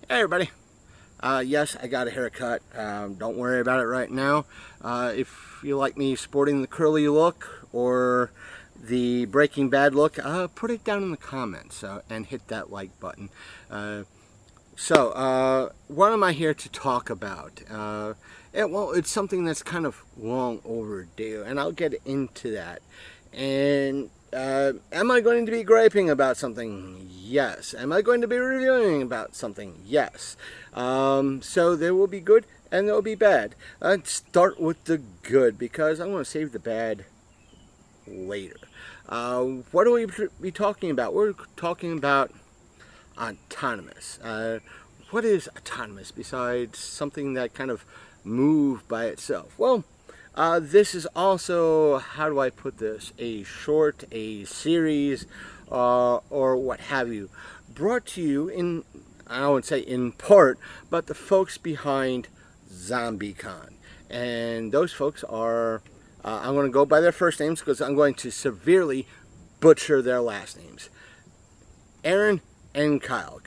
Hey everybody. Yes, I got a haircut. Don't worry about it right now. If you like me sporting the curly look or the Breaking Bad look, put it down in the comments and hit that like button. What am I here to talk about? It's something that's kind of long overdue, and I'll get into that. And am I going to be griping about something? Yes. Am I going to be reviewing about something? Yes. So there will be good and there will be bad. Let's start with the good because I want to save the bad later. What will we be talking about? We're talking about Autonomous. What is Autonomous besides something that kind of moved by itself? Well, this is also, how do I put this, a short, a series, or what have you, brought to you in, I wouldn't say in part, but the folks behind Zombiecon. And those folks are, I'm going to go by their first names because I'm going to severely butcher their last names. Aaron and Kyle,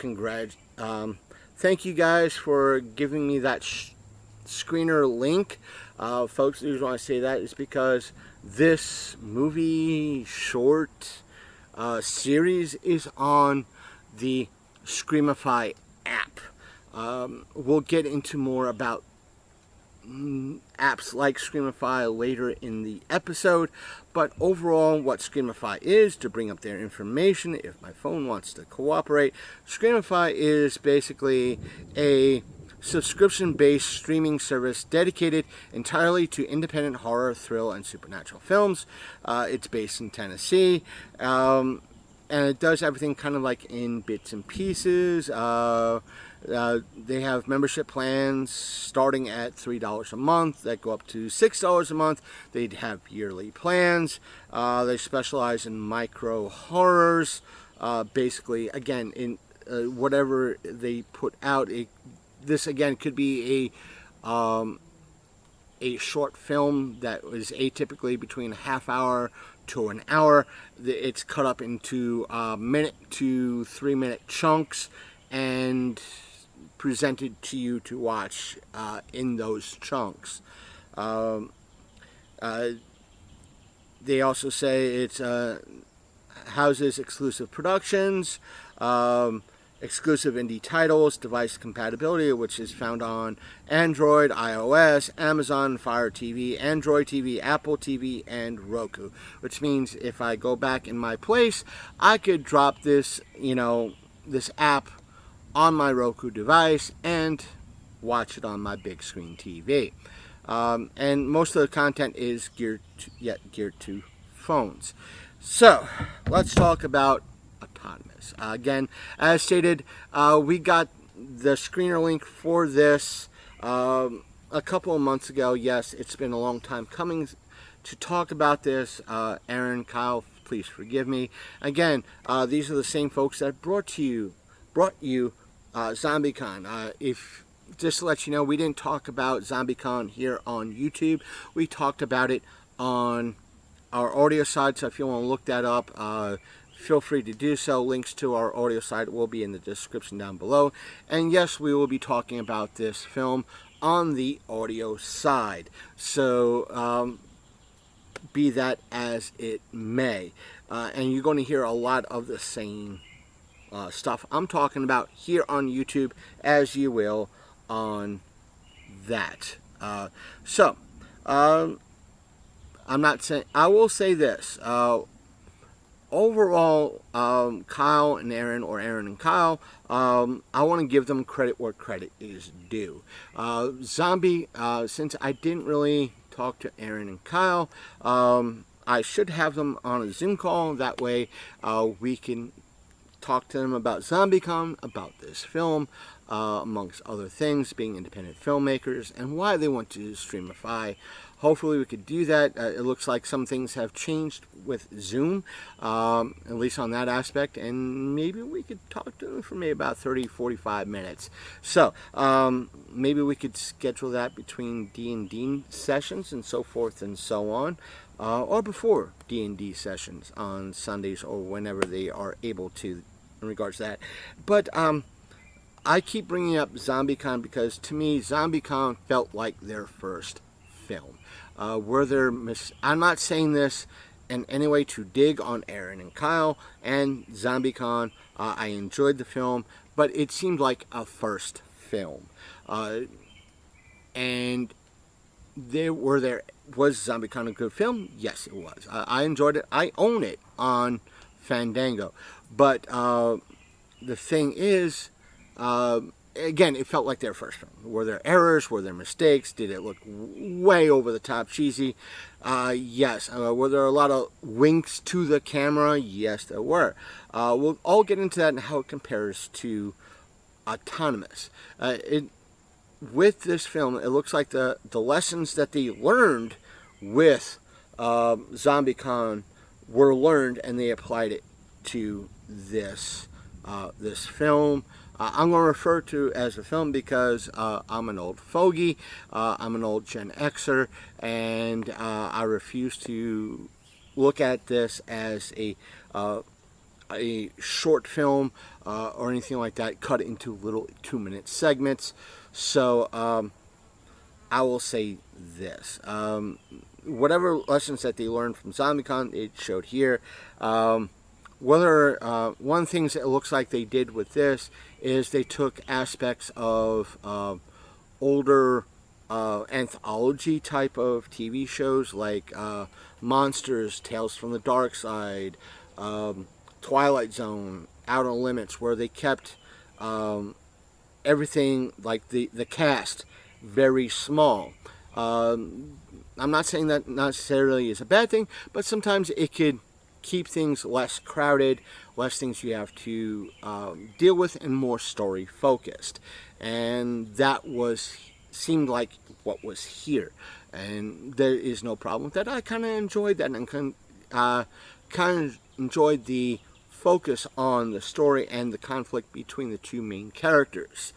thank you guys for giving me that screener link. Folks, the reason why I say that is because this movie short series is on the Screamify app. We'll get into more about apps like Screamify later in the episode, but overall what Screamify is, to bring up their information if my phone wants to cooperate, Screamify is basically a subscription-based streaming service dedicated entirely to independent horror, thrill, and supernatural films. It's based in Tennessee, and it does everything kind of like in bits and pieces. They have membership plans starting at $3 a month that go up to $6 a month. They have yearly plans. They specialize in micro horrors. Basically, again, in whatever they put out, this again could be a short film that was atypically between a half hour to an hour. It's cut up into minute to 3 minute chunks and presented to you to watch in those chunks. They also say it houses exclusive productions, exclusive indie titles, device compatibility, which is found on Android, iOS, Amazon Fire TV, Android TV, Apple TV, and Roku. Which means if I go back in my place, I could drop this, this app on my Roku device and watch it on my big screen TV. And most of the content is geared to phones. So let's talk about Autonomous. Again, as stated, we got the screener link for this a couple of months ago. Yes, it's been a long time coming to talk about this. Aaron, Kyle, please forgive me. Again, these are the same folks that brought you Zombiecon. If just to let you know, we didn't talk about Zombiecon here on YouTube. We talked about it on our audio side. So if you want to look that up, feel free to do so. Links to our audio site will be in the description down below. And yes, we will be talking about this film on the audio side. So be that as it may, and you're going to hear a lot of the same stuff I'm talking about here on YouTube as you will on that. I'm not saying, I will say this, overall, Kyle and Aaron, or Aaron and Kyle, I want to give them credit where credit is due. Since I didn't really talk to Aaron and Kyle, I should have them on a Zoom call, that way we can talk to them about Zombiecon, about this film, amongst other things, being independent filmmakers, and why they want to Streamify. Hopefully we could do that. It looks like some things have changed with Zoom, at least on that aspect, and maybe we could talk to them for maybe about 30-45 minutes. So maybe we could schedule that between D&D sessions and so forth and so on, or before D&D sessions on Sundays or whenever they are able to in regards to that. But I keep bringing up Zombiecon because to me, Zombiecon felt like their first film. I'm not saying this in any way to dig on Aaron and Kyle and Zombiecon. I enjoyed the film, but it seemed like a first film. And there was Zombiecon a good film? Yes, it was. I enjoyed it. I own it on Fandango. But the thing is, again, it felt like their first film. Were there errors? Were there mistakes? Did it look way over the top cheesy? Yes. Were there a lot of winks to the camera? Yes, there were. We'll all get into that and how it compares to Autonomous. With this film, it looks like the lessons that they learned with Zombiecon were learned, and they applied it to this film. I'm going to refer to as a film because I'm an old fogey. I'm an old Gen Xer, and I refuse to look at this as a short film or anything like that, cut into little 2-minute segments. So I will say this. Whatever lessons that they learned from Zombiecon, it showed here. One of the things that it looks like they did with this is they took aspects of older anthology type of TV shows like Monsters, Tales from the Dark Side, Twilight Zone, Outer Limits, where they kept everything, like the cast, very small. I'm not saying that necessarily is a bad thing, but sometimes it could keep things less crowded, less things you have to deal with, and more story focused. And that seemed like what was here, and there is no problem with that. I kind of enjoyed that, and kind of enjoyed the focus on the story and the conflict between the two main characters.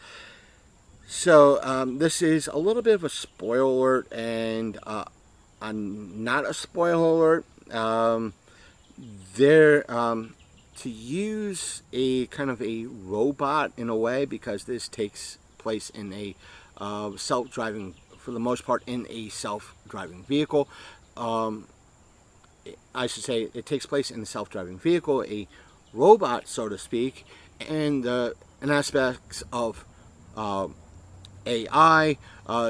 So this is a little bit of a spoiler alert, and I'm not a spoiler alert. To use a kind of a robot in a way, because this takes place in a self-driving, for the most part, in a self-driving vehicle. I should say it takes place in a self-driving vehicle, a robot, so to speak, and aspects of AI,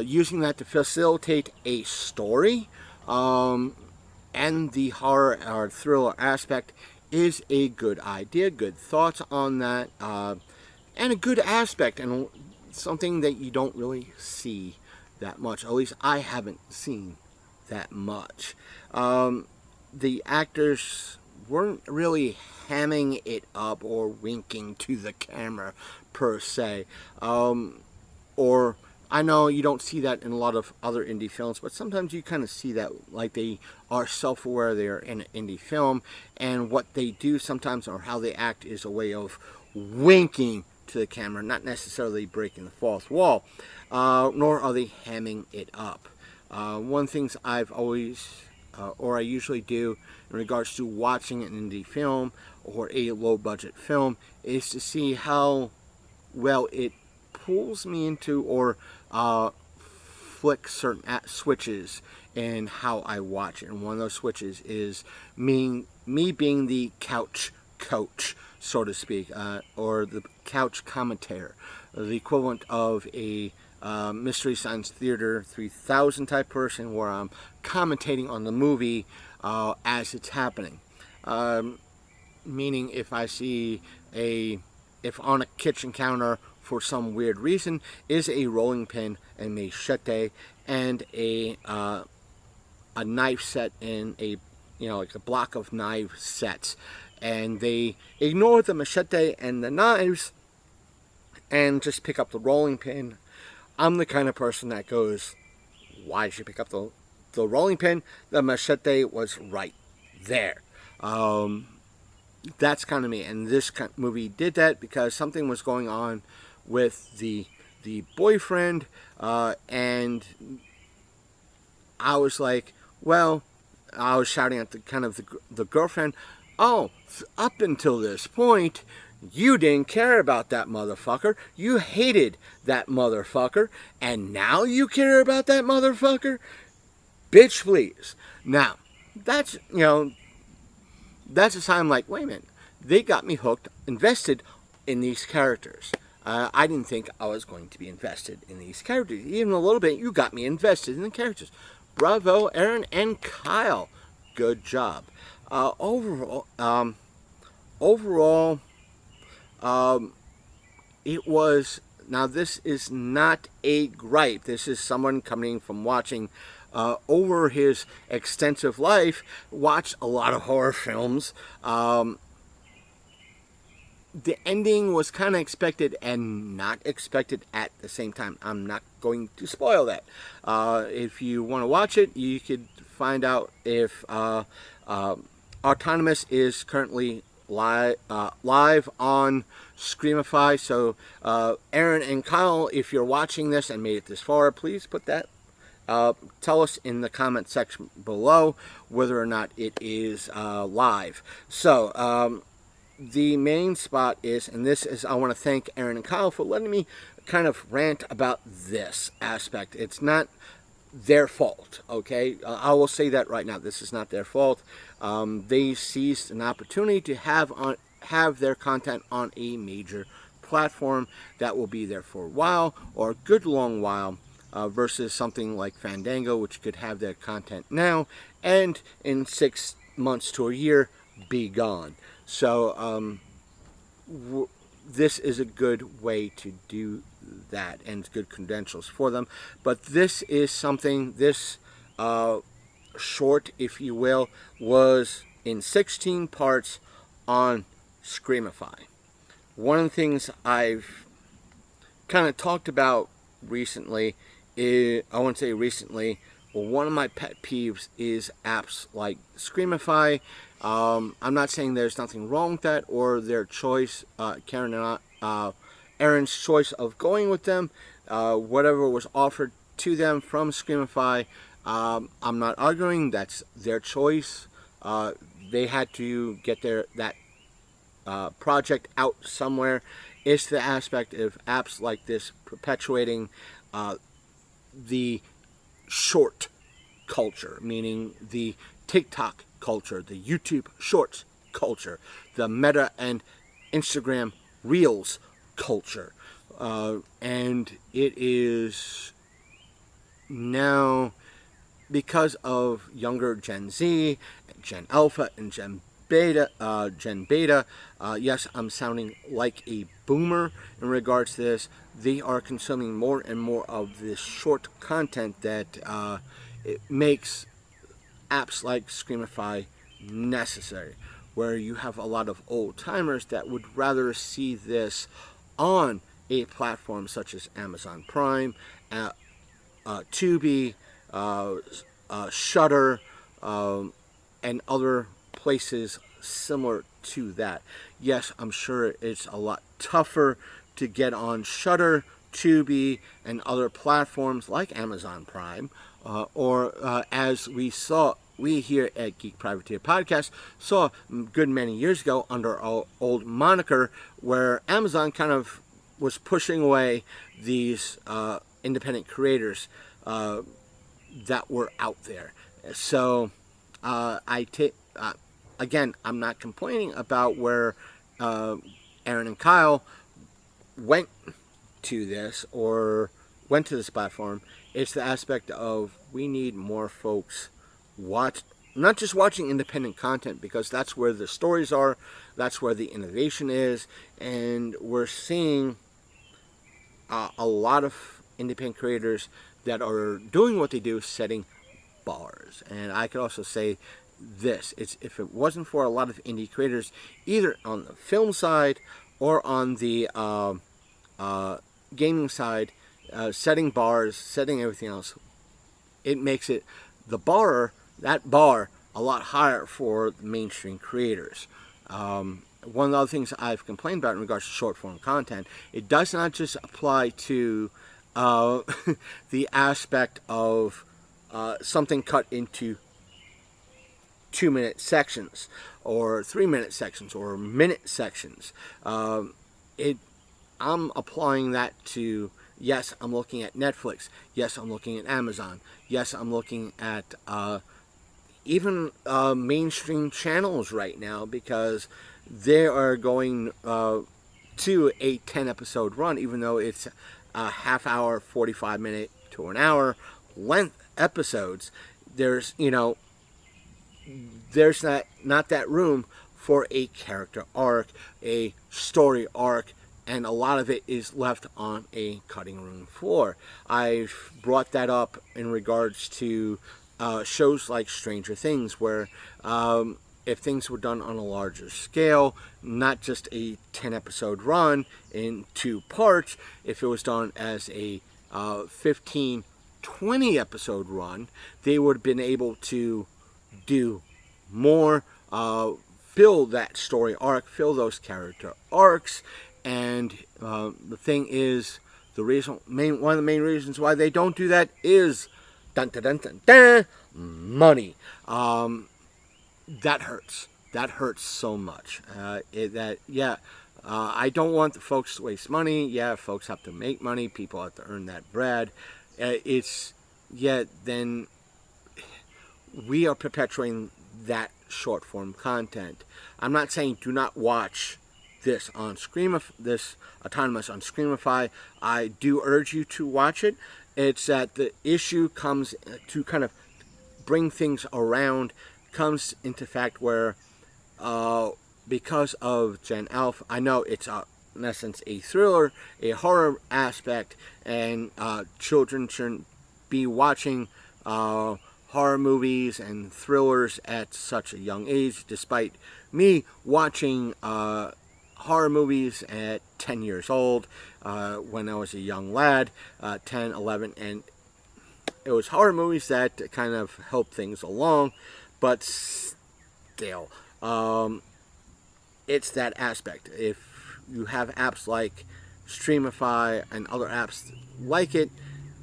using that to facilitate a story, and the horror or thriller aspect is a good idea. Good thoughts on that, and a good aspect, and something that you don't really see that much. At least I haven't seen that much. The actors weren't really hamming it up or winking to the camera per se. Or I know you don't see that in a lot of other indie films, but sometimes you kind of see that, like they are self-aware they're in an indie film, and what they do sometimes or how they act is a way of winking to the camera, not necessarily breaking the fourth wall, nor are they hamming it up. One of the things I've always or I usually do in regards to watching an indie film or a low-budget film is to see how well it pulls me into or flicks certain switches in how I watch it. And one of those switches is me being the couch coach, so to speak, or the couch commentator, the equivalent of a Mystery Science Theater 3000 type person, where I'm commentating on the movie as it's happening. Meaning, if I see if on a kitchen counter for some weird reason is a rolling pin, a machete, and a knife set in a, like a block of knife sets, and they ignore the machete and the knives and just pick up the rolling pin, I'm the kind of person that goes, why did you pick up the rolling pin? The machete was right there. That's kind of me, and this movie did that because something was going on with the boyfriend, and I was like, well, I was shouting at the girlfriend, oh, up until this point, You didn't care about that motherfucker. You hated that motherfucker. And now you care about that motherfucker? Bitch, please. Now, that's, that's a sign I'm like, wait a minute. They got me hooked, invested in these characters. I didn't think I was going to be invested in these characters. Even a little bit, you got me invested in the characters. Bravo, Aaron and Kyle. Good job. Overall, it was. Now, this is not a gripe. This is someone coming from watching over his extensive life, watched a lot of horror films. The ending was kind of expected and not expected at the same time. I'm not going to spoil that. If you want to watch it, you could find out if Autonomous is currently live on Screamify. So, Aaron and Kyle, if you're watching this and made it this far, please put that. Tell us in the comment section below whether or not it is live. So, the main spot is, and this is, I want to thank Aaron and Kyle for letting me kind of rant about this aspect. It's not their fault, okay? I will say that right now. This is not their fault. They seized an opportunity to have their content on a major platform that will be there for a while, or a good long while, versus something like Fandango, which could have their content now, and in 6 months to a year, be gone. So, this is a good way to do that, and good credentials for them. But this is something, this short, if you will, was in 16 parts on Screamify. One of the things I've kind of talked about recently is, I won't say recently, well, one of my pet peeves is apps like Screamify. I'm not saying there's nothing wrong with that, or their choice, Aaron's choice of going with them, whatever was offered to them from Screamify. I'm not arguing, that's their choice. They had to get that project out somewhere. It's the aspect of apps like this perpetuating the short culture, meaning the TikTok culture, the YouTube Shorts culture, the Meta and Instagram Reels culture. And it is now, because of younger Gen Z, Gen Alpha, and Gen Beta, yes, I'm sounding like a boomer in regards to this. They are consuming more and more of this short content that it makes apps like Screamify necessary, where you have a lot of old timers that would rather see this on a platform such as Amazon Prime, Tubi, Shudder, and other places similar to that. Yes, I'm sure it's a lot tougher to get on Shudder, Tubi, and other platforms like Amazon Prime, or as we here at Geek Privateer Podcast saw a good many years ago under our old moniker, where Amazon kind of was pushing away these independent creators that were out there. So again, I'm not complaining about where Aaron and Kyle went to this, or went to this platform. It's the aspect of, we need more folks not just watching independent content, because that's where the stories are, that's where the innovation is, and we're seeing a lot of independent creators that are doing what they do, setting bars. And I could also say this, if it wasn't for a lot of indie creators, either on the film side or on the gaming side, setting bars, setting everything else, it makes it that bar a lot higher for the mainstream creators. One of the other things I've complained about in regards to short form content, it does not just apply to the aspect of something cut into 2-minute sections or 3-minute sections or minute sections. I'm applying that to, yes, I'm looking at Netflix. Yes, I'm looking at Amazon. Yes, I'm looking at even mainstream channels right now, because they are going to a 10-episode run, even though it's a half hour, 45-minute to an hour length episodes. There's, there's not that room for a character arc, a story arc, and a lot of it is left on a cutting room floor. I've brought that up in regards to shows like Stranger Things, where if things were done on a larger scale, not just a 10-episode run in 2 parts, if it was done as a 15, 20-episode run, they would have been able to do more, fill that story arc, fill those character arcs. And the thing is, one of the main reasons why they don't do that is dun dun dun dun, dun money. That hurts. That hurts so much. I don't want the folks to waste money. Yeah, folks have to make money. People have to earn that bread. Then we are perpetuating that short form content. I'm not saying do not watch this Autonomous on Screamify. I do urge you to watch it. It's that the issue comes to kind of bring things around, comes into fact where because of Gen Alpha, I know it's in essence a thriller, a horror aspect, and children shouldn't be watching horror movies and thrillers at such a young age, despite me watching horror movies at 10 years old when I was a young lad, 10, 11, and it was horror movies that kind of helped things along, but still, it's that aspect. If you have apps like Screamify and other apps like it,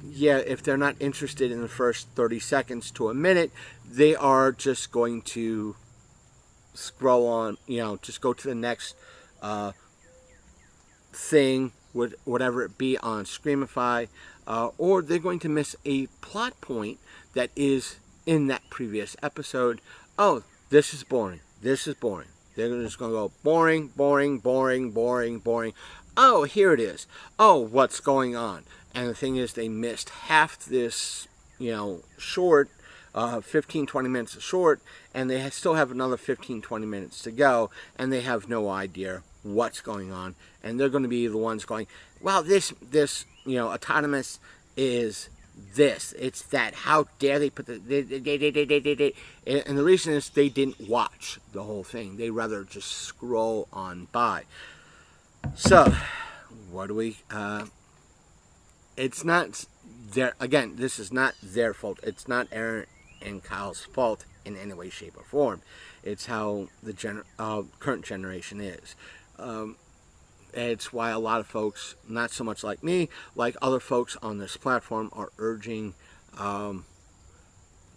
yeah, if they're not interested in the first 30 seconds to a minute, they are just going to scroll on, just go to the next thing, whatever it be on Screamify, or they're going to miss a plot point that is in that previous episode. Oh, this is boring. This is boring. They're just going to go boring, boring, boring, boring, boring. Oh, here it is. Oh, what's going on? And the thing is, they missed half this, short, 15, 20 minutes short, and they still have another 15, 20 minutes to go, and they have no idea what's going on. And they're going to be the ones going, well, this Autonomous is this. It's that. How dare they put and the reason is they didn't watch the whole thing. They rather just scroll on by. So, what do we... it's not their... Again, this is not their fault. It's not Aaron and Kyle's fault in any way, shape, or form. It's how the current generation is. It's why a lot of folks, not so much like me, like other folks on this platform, are urging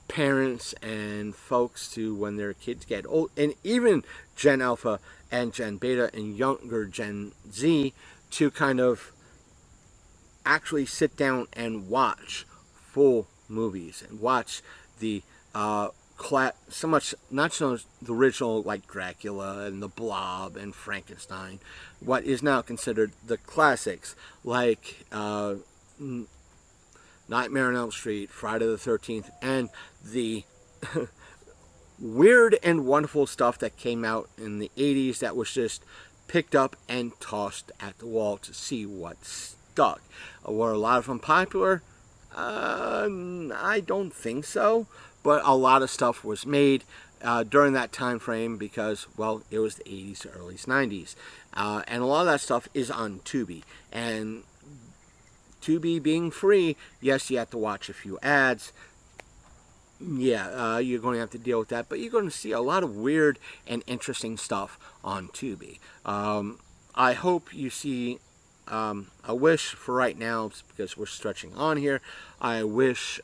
parents and folks to, when their kids get old, and even Gen Alpha and Gen Beta and younger Gen Z, to kind of actually sit down and watch full movies and watch the so much, not so the original like Dracula and the Blob and Frankenstein, what is now considered the classics like Nightmare on Elm Street, Friday the 13th, and the weird and wonderful stuff that came out in the 80s that was just picked up and tossed at the wall to see what stuck. Were a lot of them popular? I don't think so. But a lot of stuff was made during that time frame because, well, it was the 80s to early 90s. And a lot of that stuff is on Tubi. And Tubi being free, yes, you have to watch a few ads. Yeah, you're going to have to deal with that. But you're going to see a lot of weird and interesting stuff on Tubi. I hope you see... I wish for right now, because we're stretching on here, I wish...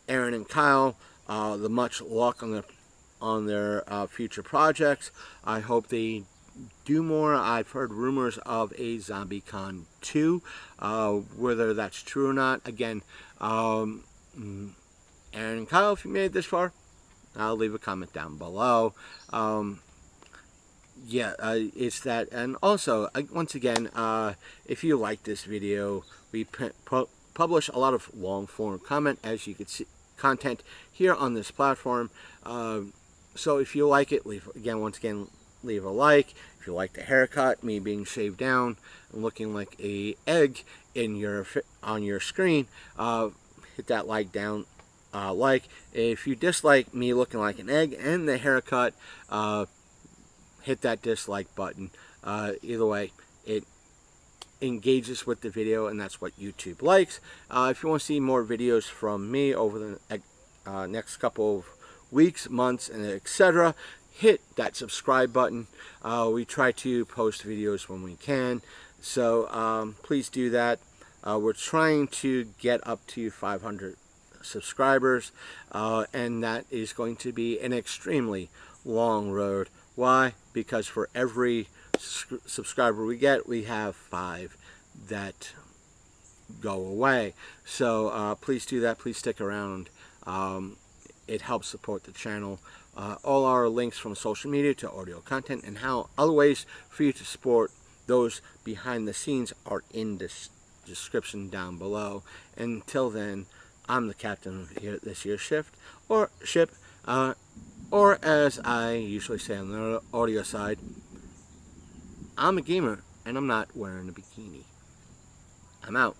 Aaron and Kyle the much luck on their future projects. I hope they do more. I've heard rumors of a Zombiecon 2, whether that's true or not. Again, and Kyle, if you made it this far, I'll leave a comment down below. Yeah, it's that. And also, once again, if you like this video, we publish a lot of long form content, as you can see, content here on this platform. So if you like it, once again, leave a like. If you like the haircut, me being shaved down and looking like a egg on your screen, hit that like down. If you dislike me looking like an egg and the haircut, hit that dislike button. Either way, it engages with the video, and that's what YouTube likes. If you want to see more videos from me over the next couple of weeks, months, and etc., hit that subscribe button. We try to post videos when we can, so please do that. We're trying to get up to 500 subscribers, and that is going to be an extremely long road. Why? Because for every subscriber we get, we have 5 that go away. So please do that. Please stick around. It helps support the channel. All our links from social media to audio content and other ways for you to support those behind the scenes are in this description down below. Until then, I'm the captain of this year's ship, or as I usually say on the audio side, I'm a gamer and I'm not wearing a bikini. I'm out.